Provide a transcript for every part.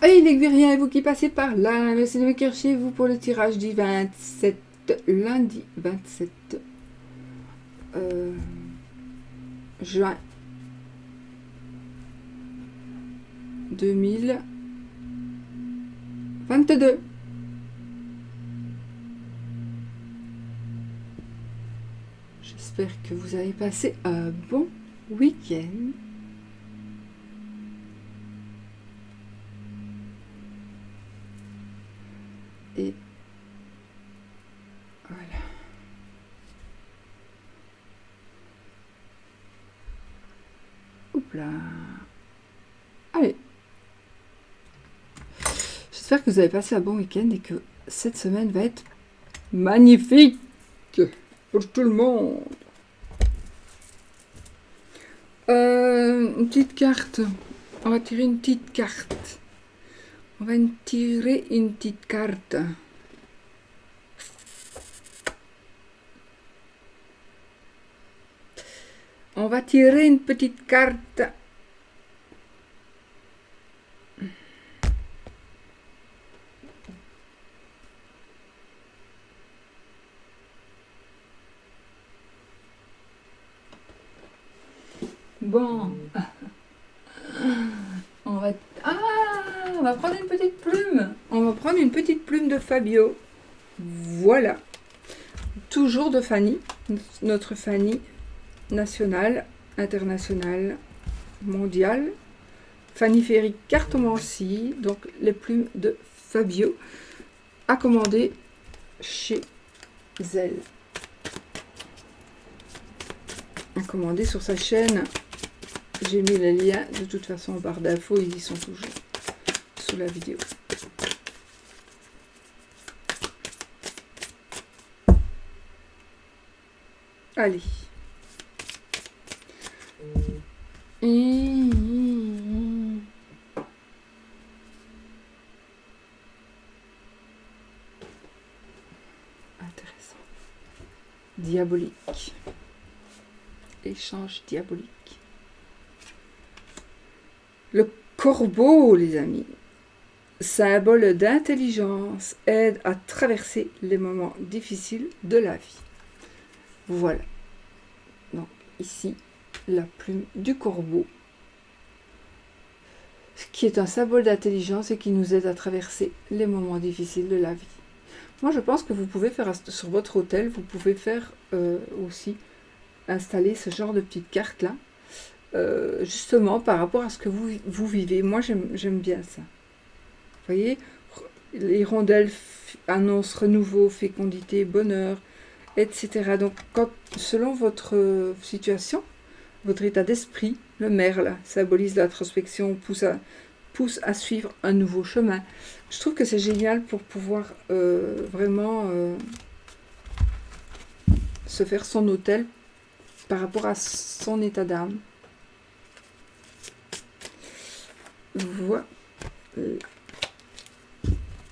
Hey les Guériens, vous qui passez par là, merci de m'écrire chez vous pour le tirage du 27, lundi 27 juin 2022. J'espère que vous avez passé un bon week-end. Et voilà. Oups là. Allez. J'espère que vous avez passé un bon week-end et que cette semaine va être magnifique pour tout le monde. Une petite carte. On va tirer une petite carte. On va tirer une petite carte. On va tirer une petite carte. Bon. On va prendre une petite plume. On va prendre une petite plume de Fabio. Voilà. Toujours de Fanny. Notre Fanny nationale, internationale, mondiale. Fanny Ferry cartomancie. Donc les plumes de Fabio. À commander chez elle. À commander sur sa chaîne. J'ai mis les liens, de toute façon en barre d'infos, ils y sont toujours sous la vidéo. Allez. Intéressant. Diabolique. Échange diabolique. Le corbeau, les amis, symbole d'intelligence, aide à traverser les moments difficiles de la vie. Voilà. Donc ici, la plume du corbeau, qui est un symbole d'intelligence et qui nous aide à traverser les moments difficiles de la vie. Moi, je pense que vous pouvez faire sur votre hôtel, vous pouvez faire aussi installer ce genre de petites cartes-là. Justement par rapport à ce que vous vivez. Moi j'aime bien ça. Vous voyez, l'hirondelle annonce renouveau, fécondité, bonheur, etc. Donc selon votre situation, votre état d'esprit, le merle symbolise l'introspection, pousse à suivre un nouveau chemin. Je trouve que c'est génial pour pouvoir vraiment se faire son hôtel par rapport à son état d'âme. Voilà.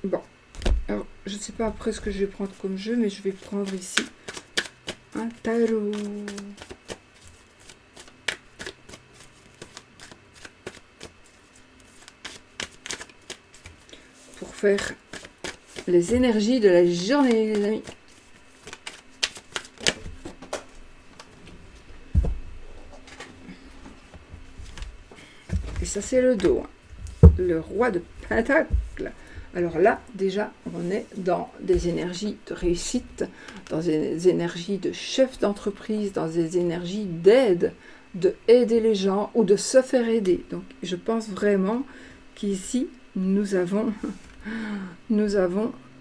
Bon. Alors, je ne sais pas après ce que je vais prendre comme jeu, mais je vais prendre ici un tarot. Pour faire les énergies de la journée, les amis. Et ça, c'est le dos. Le roi de Pentacle. Alors là, déjà, on est dans des énergies de réussite, dans des énergies de chef d'entreprise, dans des énergies d'aide, de aider les gens ou de se faire aider. Donc, je pense vraiment qu'ici, nous avons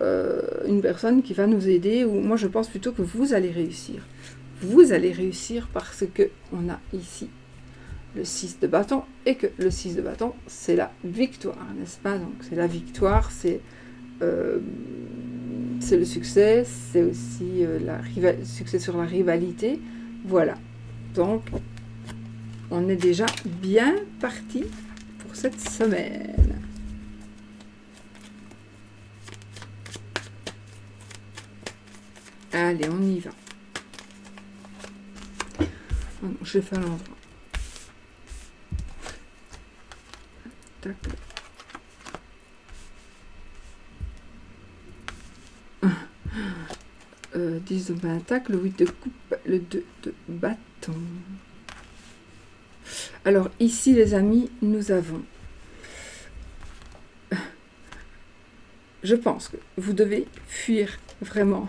une personne qui va nous aider, ou moi, je pense plutôt que vous allez réussir. Vous allez réussir parce qu'on a ici le 6 de bâton, et que le 6 de bâton, c'est la victoire, n'est-ce pas? Donc c'est la victoire, c'est le succès, c'est aussi le succès sur la rivalité. Voilà. Donc, on est déjà bien parti pour cette semaine. Allez, on y va. Je vais faire l'endroit. Tac. 10 de pentacle, le 8 de coupe, le 2 de bâton. Alors ici les amis, nous avons, je pense que vous devez fuir vraiment,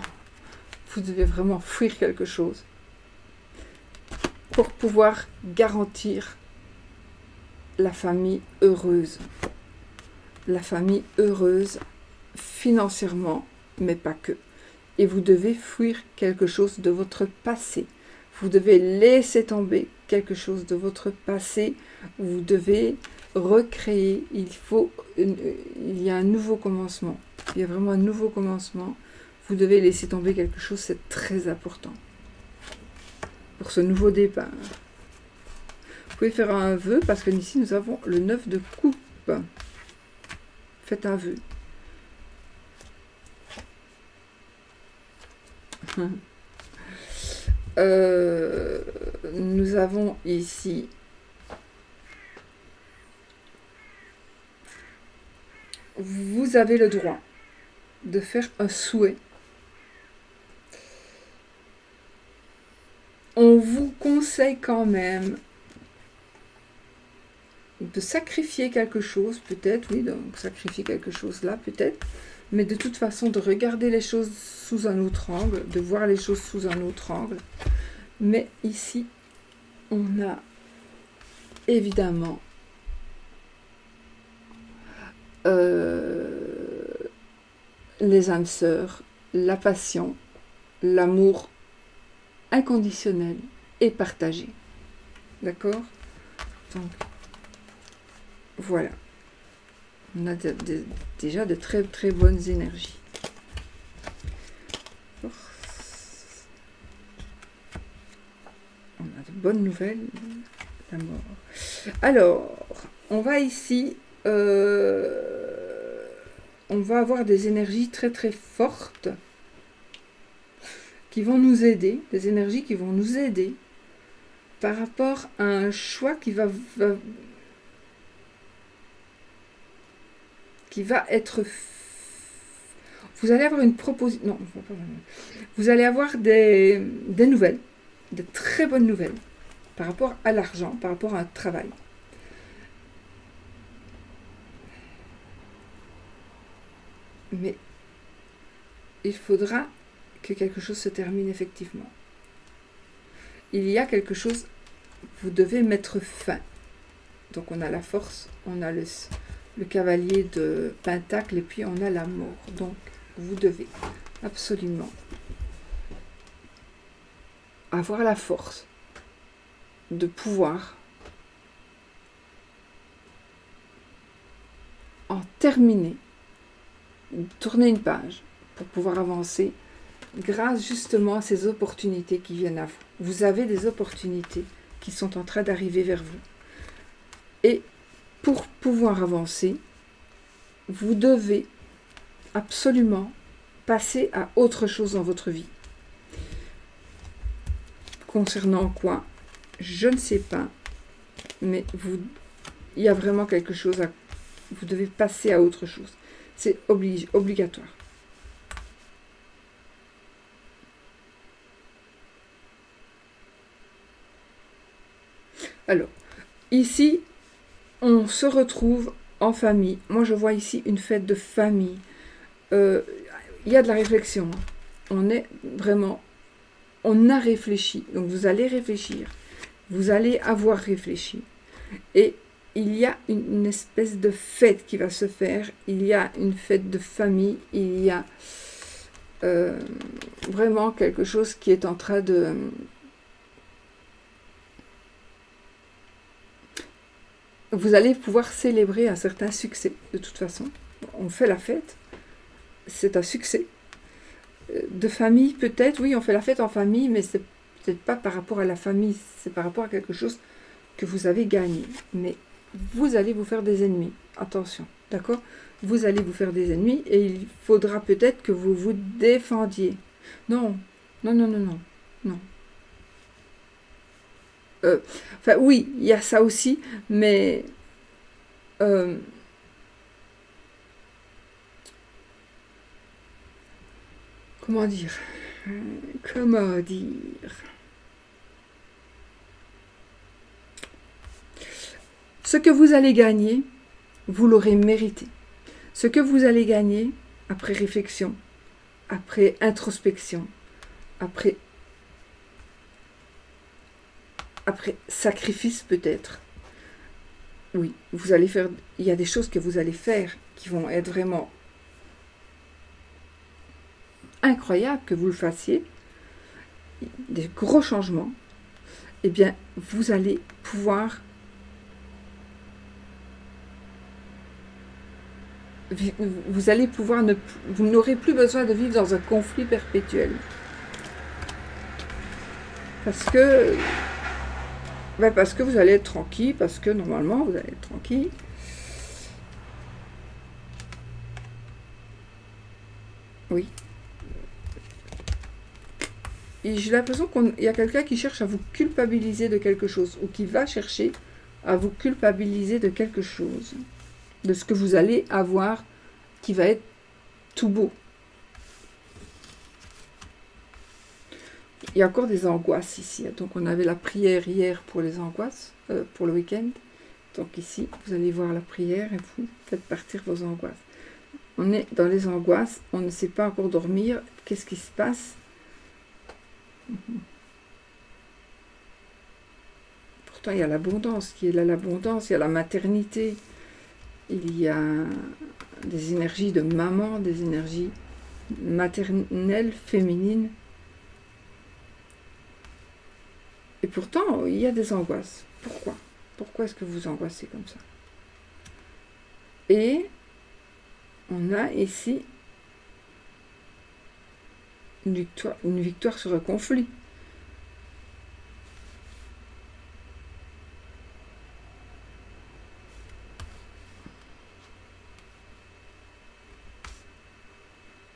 vous devez vraiment fuir quelque chose pour pouvoir garantir la famille heureuse financièrement, mais pas que. Et vous devez fuir quelque chose de votre passé. Vous devez laisser tomber quelque chose de votre passé. Vous devez recréer. Il y a un nouveau commencement. Il y a vraiment un nouveau commencement. Vous devez laisser tomber quelque chose. C'est très important pour ce nouveau départ. Vous pouvez faire un vœu parce que ici nous avons le 9 de coupe. Faites un vœu. Nous avons ici vous avez le droit de faire un souhait. On vous conseille quand même de sacrifier quelque chose, peut-être, oui, donc sacrifier quelque chose là, peut-être, mais de toute façon de regarder les choses sous un autre angle, de voir les choses sous un autre angle. Mais ici, on a évidemment les âmes sœurs, la passion, l'amour inconditionnel et partagé. D'accord? Donc, voilà. On a déjà de très très bonnes énergies. On a de bonnes nouvelles. La mort. Alors, on va ici... on va avoir des énergies très très fortes qui vont nous aider, des énergies qui vont nous aider par rapport à un choix qui va être... Vous allez avoir une proposition... Non, vous allez avoir des nouvelles, de très bonnes nouvelles par rapport à l'argent, par rapport à un travail. Mais il faudra que quelque chose se termine effectivement. Il y a quelque chose, vous devez mettre fin. Donc on a la force, on a le cavalier de pentacle et puis on a la mort. Donc vous devez absolument avoir la force de pouvoir en terminer, tourner une page pour pouvoir avancer grâce justement à ces opportunités qui viennent à vous. Vous avez des opportunités qui sont en train d'arriver vers vous. Et pour pouvoir avancer, vous devez absolument passer à autre chose dans votre vie. Concernant quoi? Je ne sais pas, mais il y a vraiment quelque chose à... Vous devez passer à autre chose. C'est obligatoire. Alors, ici, on se retrouve en famille. Moi, je vois ici une fête de famille. Il y a de la réflexion. On est vraiment... On a réfléchi. Donc, vous allez réfléchir. Vous allez avoir réfléchi. Et il y a une espèce de fête qui va se faire. Il y a une fête de famille. Il y a vraiment quelque chose qui est en train de... Vous allez pouvoir célébrer un certain succès, de toute façon. On fait la fête, c'est un succès. De famille, peut-être, oui, on fait la fête en famille, mais c'est peut-être pas par rapport à la famille, c'est par rapport à quelque chose que vous avez gagné. Mais vous allez vous faire des ennemis, attention, d'accord? Vous allez vous faire des ennemis et il faudra peut-être que vous vous défendiez. Non, non, non, non, non, non. Enfin, oui, il y a ça aussi, mais comment dire? Comment dire? Ce que vous allez gagner, vous l'aurez mérité. Ce que vous allez gagner, après réflexion, après introspection, après sacrifice peut-être, oui, vous allez faire, il y a des choses que vous allez faire qui vont être vraiment incroyables que vous le fassiez, des gros changements, eh bien, vous allez pouvoir vous n'aurez plus besoin de vivre dans un conflit perpétuel. Parce que vous allez être tranquille, parce que normalement vous allez être tranquille. Oui. Et j'ai l'impression qu'il y a quelqu'un qui cherche à vous culpabiliser de quelque chose, ou qui va chercher à vous culpabiliser de quelque chose, de ce que vous allez avoir, qui va être tout beau. Il y a encore des angoisses ici. Donc on avait la prière hier pour les angoisses, pour le week-end. Donc ici, vous allez voir la prière et vous faites partir vos angoisses. On est dans les angoisses, on ne sait pas encore dormir. Qu'est-ce qui se passe? Pourtant, il y a l'abondance qui est là, l'abondance, il y a la maternité, il y a des énergies de maman, des énergies maternelles, féminines. Et pourtant, il y a des angoisses. Pourquoi? Pourquoi est-ce que vous angoissez comme ça? Et on a ici une victoire sur un conflit.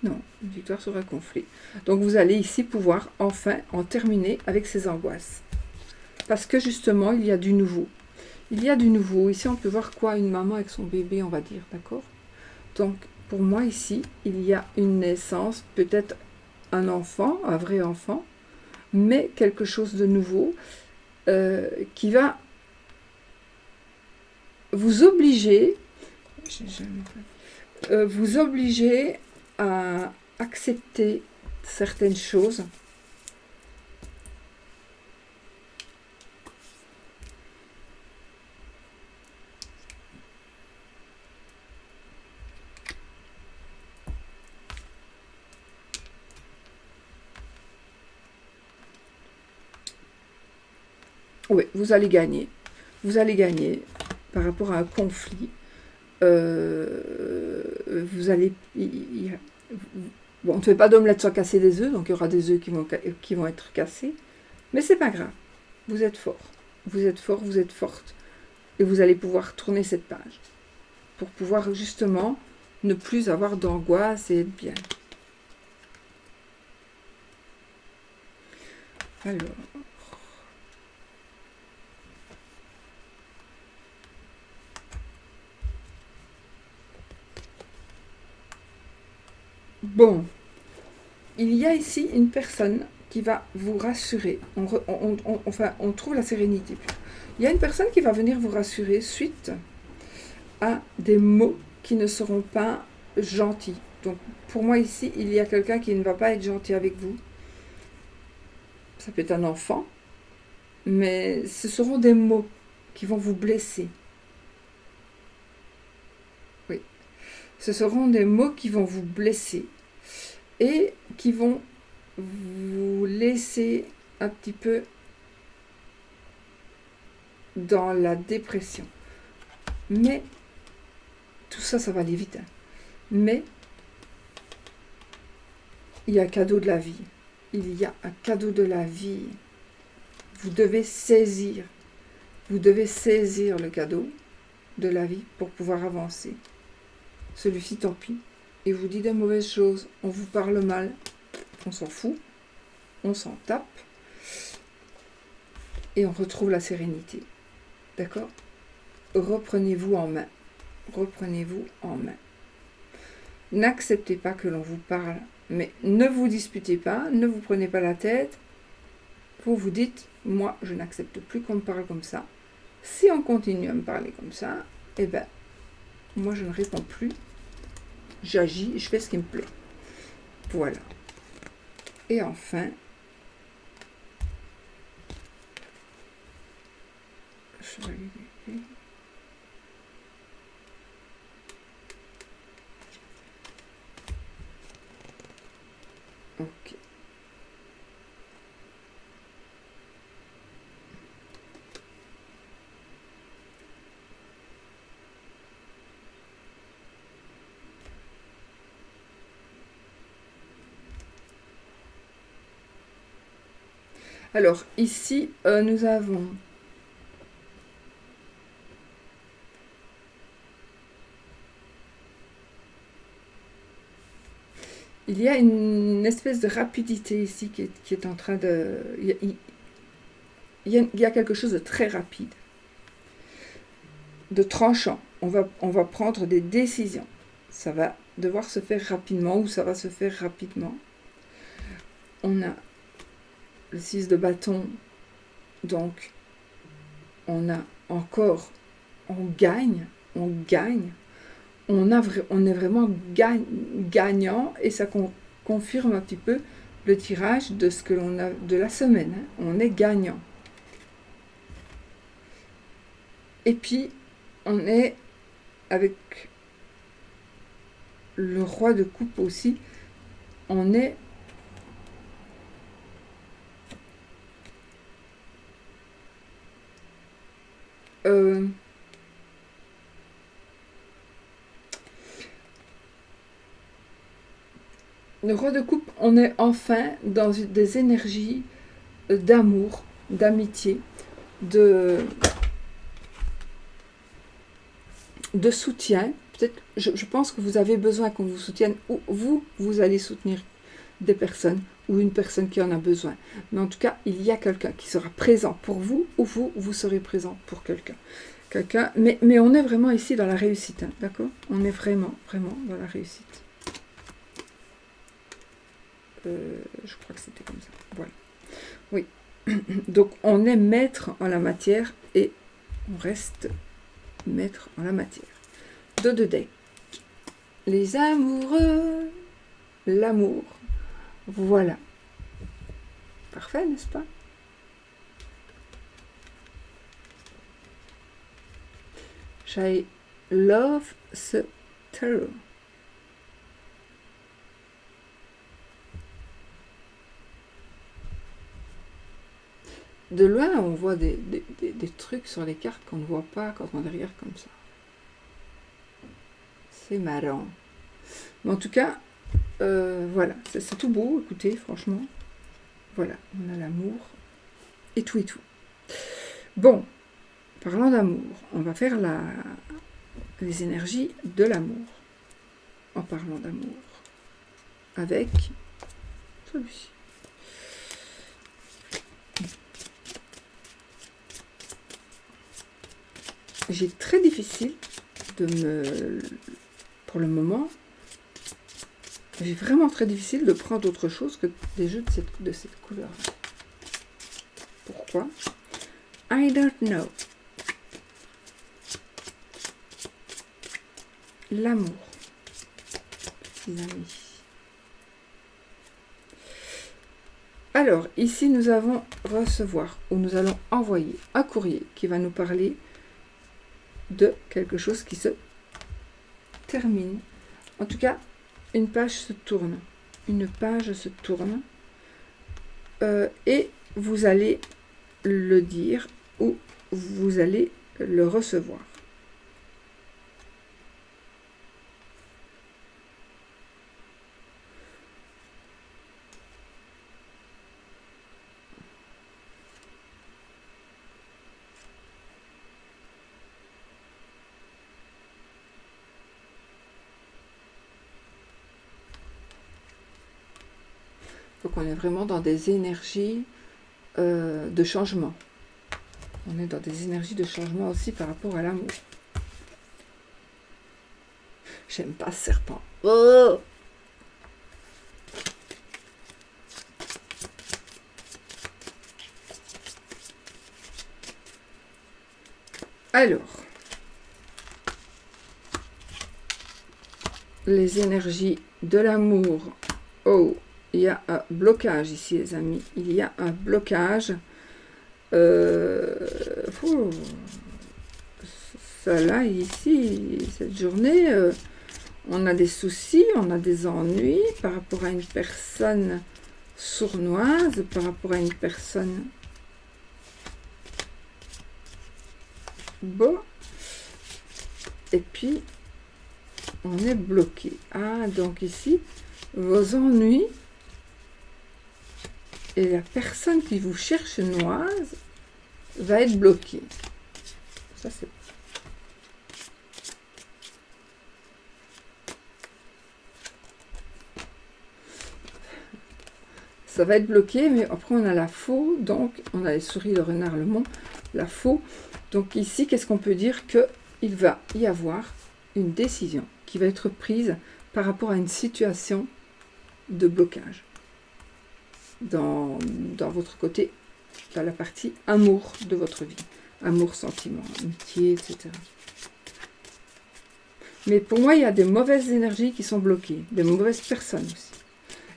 Non, une victoire sur un conflit. Donc vous allez ici pouvoir enfin en terminer avec ces angoisses. Parce que justement, il y a du nouveau. Il y a du nouveau. Ici, on peut voir quoi? Une maman avec son bébé, on va dire, d'accord? Donc, pour moi, ici, il y a une naissance, peut-être un enfant, un vrai enfant, mais quelque chose de nouveau qui va vous obliger, à accepter certaines choses. Oui, vous allez gagner. Vous allez gagner par rapport à un conflit. Vous allez... Bon, on ne fait pas d'omelette sans casser des œufs, donc il y aura des œufs qui vont être cassés. Mais c'est pas grave. Vous êtes fort. Vous êtes fort, vous êtes forte. Et vous allez pouvoir tourner cette page. Pour pouvoir justement ne plus avoir d'angoisse et être bien. Alors... Bon, il y a ici une personne qui va vous rassurer. On trouve la sérénité. Il y a une personne qui va venir vous rassurer suite à des mots qui ne seront pas gentils. Donc, pour moi ici, il y a quelqu'un qui ne va pas être gentil avec vous. Ça peut être un enfant, mais ce seront des mots qui vont vous blesser. Oui. Ce seront des mots qui vont vous blesser et qui vont vous laisser un petit peu dans la dépression. Mais tout ça, ça va aller vite. Hein. Mais il y a un cadeau de la vie. Il y a un cadeau de la vie. Vous devez saisir. Vous devez saisir le cadeau de la vie pour pouvoir avancer. Celui-ci, tant pis. Il vous dit des mauvaises choses. On vous parle mal. On s'en fout. On s'en tape. Et on retrouve la sérénité. D'accord? Reprenez-vous en main. Reprenez-vous en main. N'acceptez pas que l'on vous parle Mais ne vous disputez pas, ne vous prenez pas la tête. Vous vous dites, moi, je n'accepte plus qu'on me parle comme ça. Si on continue à me parler comme ça, eh ben, moi, je ne réponds plus. J'agis, je fais ce qui me plaît. Voilà. Et enfin, ok. Alors, ici, nous avons il y a une espèce de rapidité ici qui est en train de... Il y a quelque chose de très rapide, de tranchant. On va prendre des décisions. Ça va devoir se faire rapidement ou ça va se faire rapidement. On a le 6 de bâton, donc on a encore, on gagne, on est vraiment gagnant et ça confirme un petit peu le tirage de ce que l'on a de la semaine. Hein. On est gagnant. Et puis, on est avec le roi de coupe aussi, on est le roi de coupe, on est enfin dans des énergies d'amour, d'amitié, de soutien. Peut-être, je pense que vous avez besoin qu'on vous soutienne, ou vous allez soutenir des personnes, ou une personne qui en a besoin. Mais en tout cas, il y a quelqu'un qui sera présent pour vous, ou vous serez présent pour quelqu'un. Mais on est vraiment ici dans la réussite, hein, d'accord? On est vraiment dans la réussite. Je crois que c'était comme ça. Voilà. Oui. Donc, on est maître en la matière et on reste maître en la matière. Dos de deck. Les amoureux. L'amour. Voilà. Parfait, n'est-ce pas? I love ce tarot. De loin, on voit des trucs sur les cartes qu'on ne voit pas quand on regarde comme ça. C'est marrant. Mais en tout cas, voilà, c'est tout beau, écoutez, franchement. Voilà, on a l'amour et tout et tout. Bon, parlant d'amour, on va faire les énergies de l'amour. En parlant d'amour. Avec celui-ci. J'ai très difficile pour le moment, j'ai vraiment très difficile de prendre autre chose que des jeux de cette couleur. Pourquoi? I don't know. L'amour, les amis. Alors, ici, nous allons recevoir, ou nous allons envoyer un courrier qui va nous parler de quelque chose qui se termine. En tout cas, une page se tourne. Une page se tourne. Et vous allez le dire ou vous allez le recevoir. Donc on est vraiment dans des énergies de changement. On est dans des énergies de changement aussi par rapport à l'amour. J'aime pas ce serpent. Oh, Alors, les énergies de l'amour. Oh, il y a un blocage ici, les amis. Il y a un blocage. Ça là, ici, cette journée, on a des soucis, on a des ennuis par rapport à une personne sournoise, par rapport à une personne... Bon. Et puis, on est bloqué. Ah, donc ici, vos ennuis et la personne qui vous cherche noise va être bloquée. Ça, c'est... Ça va être bloqué, mais après on a la faux, donc on a les souris, le renard, le mont, la faux. Donc ici, qu'est-ce qu'on peut dire? Qu'il va y avoir une décision qui va être prise par rapport à une situation de blocage. Dans votre côté, dans la partie amour de votre vie. Amour, sentiment, amitié, etc. Mais pour moi, il y a des mauvaises énergies qui sont bloquées, des mauvaises personnes aussi.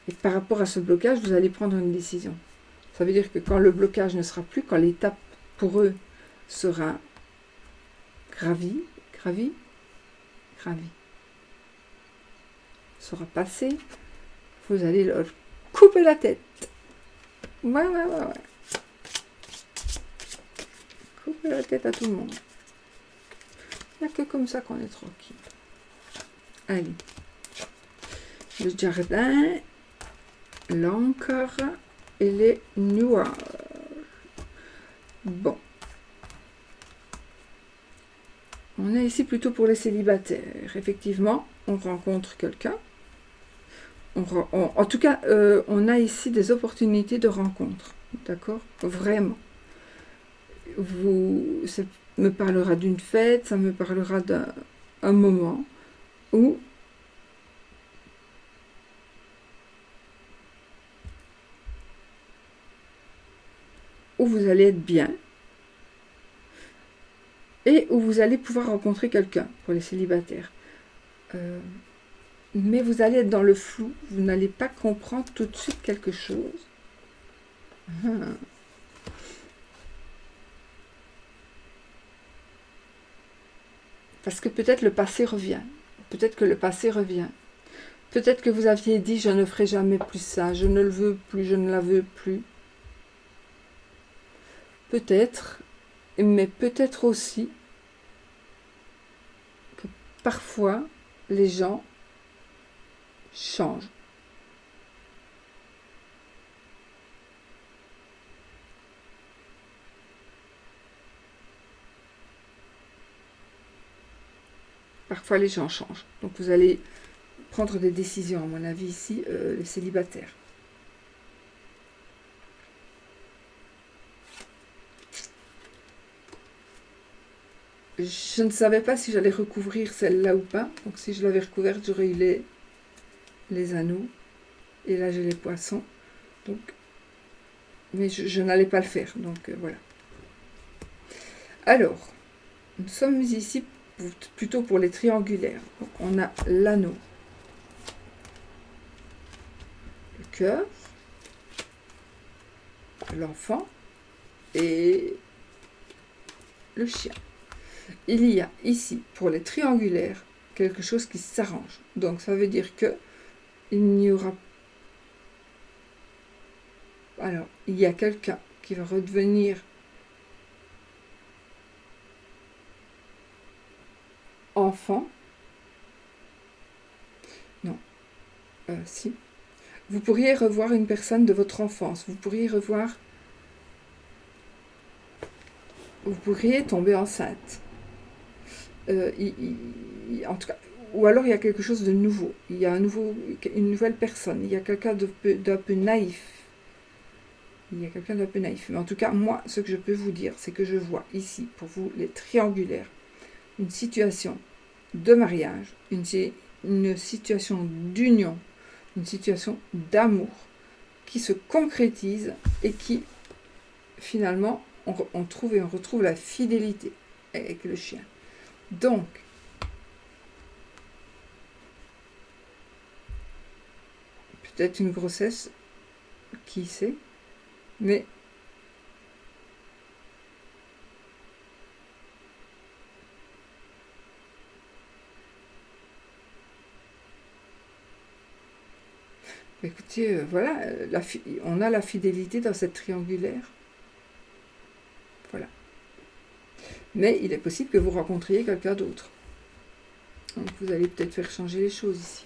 Et par rapport à ce blocage, vous allez prendre une décision. Ça veut dire que quand le blocage ne sera plus, quand l'étape pour eux sera gravie, sera passée, vous allez leur couper la tête. Ouais. Couper la tête à tout le monde. Il n'y a que comme ça qu'on est tranquille. Allez. Le jardin, l'encre et les nuages. Bon. On est ici plutôt pour les célibataires. Effectivement, on rencontre quelqu'un. En tout cas, on a ici des opportunités de rencontre. D'accord? Vraiment. Ça me parlera d'une fête, ça me parlera d'un moment où vous allez être bien et où vous allez pouvoir rencontrer quelqu'un pour les célibataires. Mais vous allez être dans le flou, vous n'allez pas comprendre tout de suite quelque chose. Parce que peut-être le passé revient. Peut-être que le passé revient. Peut-être que vous aviez dit, je ne ferai jamais plus ça, je ne le veux plus, je ne la veux plus. Peut-être, mais peut-être aussi que parfois, les gens changent. Parfois, les gens changent. Donc, vous allez prendre des décisions, à mon avis, ici, les célibataires. Je ne savais pas si j'allais recouvrir celle-là ou pas. Donc, si je l'avais recouverte, j'aurais eu les anneaux. Et là, j'ai les poissons. Donc, mais je n'allais pas le faire. Donc, voilà. Alors, nous sommes ici plutôt pour les triangulaires. Donc, on a l'anneau, le cœur, l'enfant et le chien. Il y a ici, pour les triangulaires, quelque chose qui s'arrange. Donc, ça veut dire que il n'y aura... Alors, il y a quelqu'un qui va redevenir enfant. Non. Si. Vous pourriez revoir une personne de votre enfance. Vous pourriez tomber enceinte. En tout cas, ou alors il y a quelque chose de nouveau. Il y a une nouvelle personne. Il y a quelqu'un d'un peu naïf. Mais en tout cas, moi, ce que je peux vous dire, c'est que je vois ici, pour vous, les triangulaires, une situation de mariage, une situation d'union, une situation d'amour qui se concrétise et qui, finalement, on retrouve la fidélité. avec le chien. Donc, peut-être une grossesse, qui sait, mais écoutez, voilà, on a la fidélité dans cette triangulaire. Voilà. Mais il est possible que vous rencontriez quelqu'un d'autre. Donc vous allez peut-être faire changer les choses ici.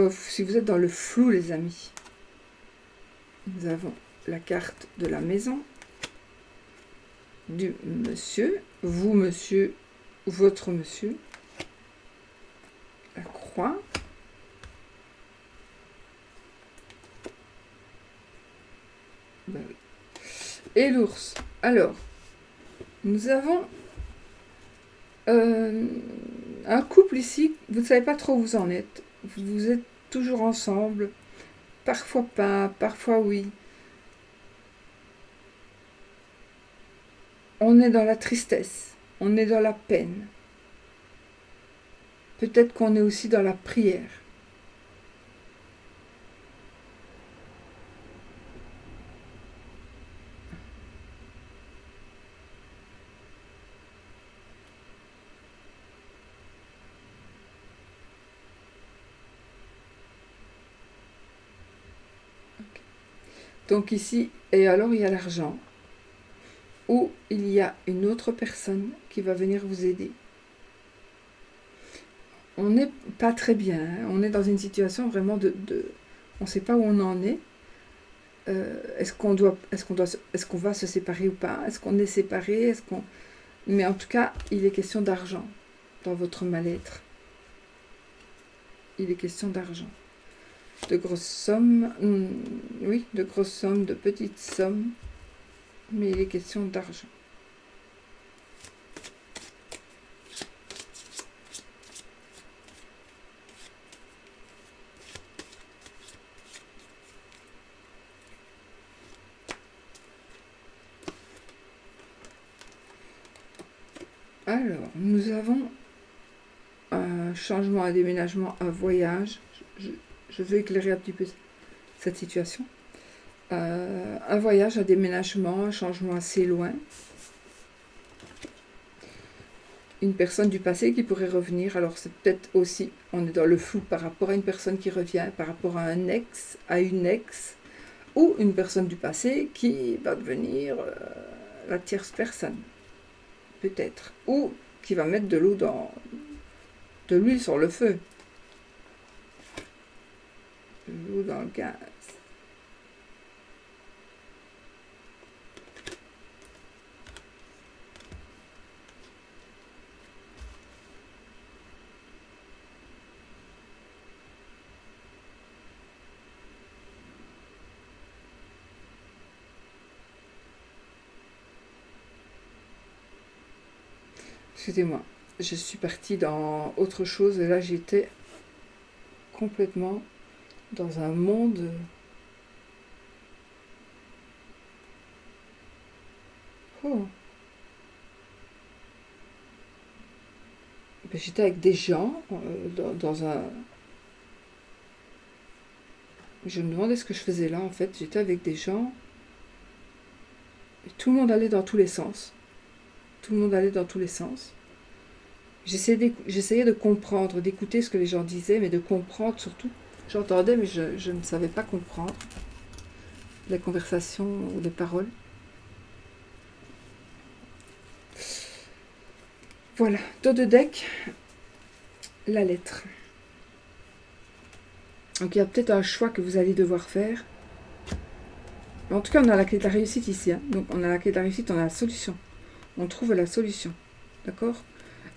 Si vous êtes dans le flou, les amis, nous avons la carte de la maison, du monsieur, vous monsieur, votre monsieur, la croix, ben oui, et l'ours. Alors, nous avons un couple ici, vous ne savez pas trop où vous en êtes. Vous êtes toujours ensemble, parfois pas, parfois oui. On est dans la tristesse, on est dans la peine. Peut-être qu'on est aussi dans la prière. Donc ici, et alors il y a l'argent, ou il y a une autre personne qui va venir vous aider. On n'est pas très bien, hein. On est dans une situation vraiment on ne sait pas où on en est. Est-ce qu'on va se séparer ou pas? Est-ce qu'on est séparé? Mais en tout cas, il est question d'argent dans votre mal-être. Il est question d'argent. De grosses sommes, oui, de grosses sommes, de petites sommes, mais il est question d'argent. Alors, nous avons un changement, un déménagement, un voyage. Je veux éclairer un petit peu cette situation. Un voyage, un déménagement, un changement assez loin. Une personne du passé qui pourrait revenir. Alors c'est peut-être aussi, on est dans le flou par rapport à une personne qui revient, par rapport à un ex, à une ex, ou une personne du passé qui va devenir la tierce personne. Peut-être. Ou qui va mettre de l'huile sur le feu. De l'eau dans le gaz. Excusez-moi, je suis partie dans autre chose et là j'étais complètement dans un monde. Oh. Ben, j'étais avec des gens dans un. Je me demandais ce que je faisais là en fait. J'étais avec des gens. Et tout le monde allait dans tous les sens. Tout le monde allait dans tous les sens. J'essayais de comprendre, d'écouter ce que les gens disaient, mais de comprendre surtout. J'entendais, mais je ne savais pas comprendre les conversations ou les paroles. Voilà, dos de deck, la lettre. Donc il y a peut-être un choix que vous allez devoir faire. En tout cas, on a la clé de la réussite ici. Hein. Donc on a la clé de la réussite, on a la solution. On trouve la solution. D'accord?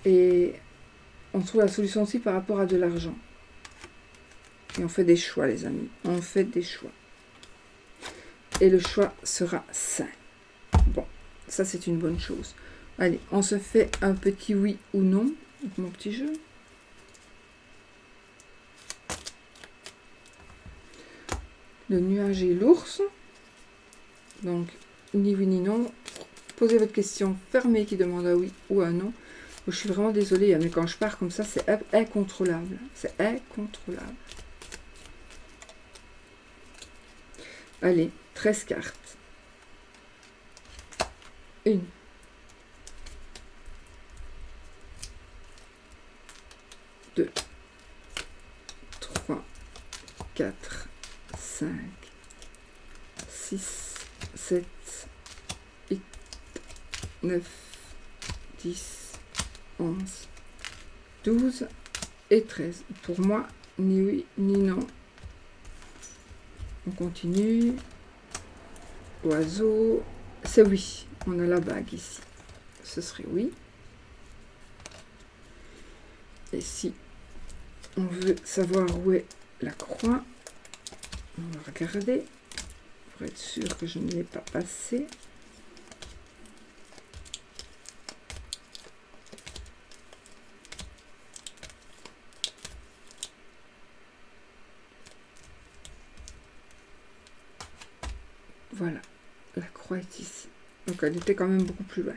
Et on trouve la solution aussi par rapport à de l'argent. Et on fait des choix, les amis. On fait des choix. Et le choix sera sain. Bon, ça c'est une bonne chose. Allez, on se fait un petit oui ou non. Mon petit jeu. Le nuage et l'ours. Donc, ni oui ni non. Posez votre question fermée qui demande un oui ou un non. Je suis vraiment désolée, mais quand je pars comme ça, c'est incontrôlable. C'est incontrôlable. Allez, 13 cartes. 1. 2. 3. 4. 5. 6. 7. 8. 9. 10. 11. 12. Et 13. Pour moi, ni oui, ni non. On continue. Oiseau. C'est oui. On a la bague ici. Ce serait oui. Et si on veut savoir où est la croix, on va regarder pour être sûr que je ne l'ai pas passé. Voilà, la croix est ici. Donc elle était quand même beaucoup plus loin.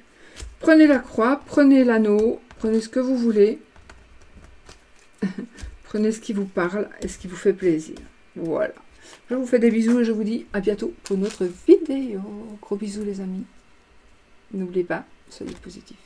Prenez la croix, prenez l'anneau, prenez ce que vous voulez. Prenez ce qui vous parle et ce qui vous fait plaisir. Voilà. Je vous fais des bisous et je vous dis à bientôt pour une autre vidéo. Gros bisous les amis. N'oubliez pas, soyez positifs.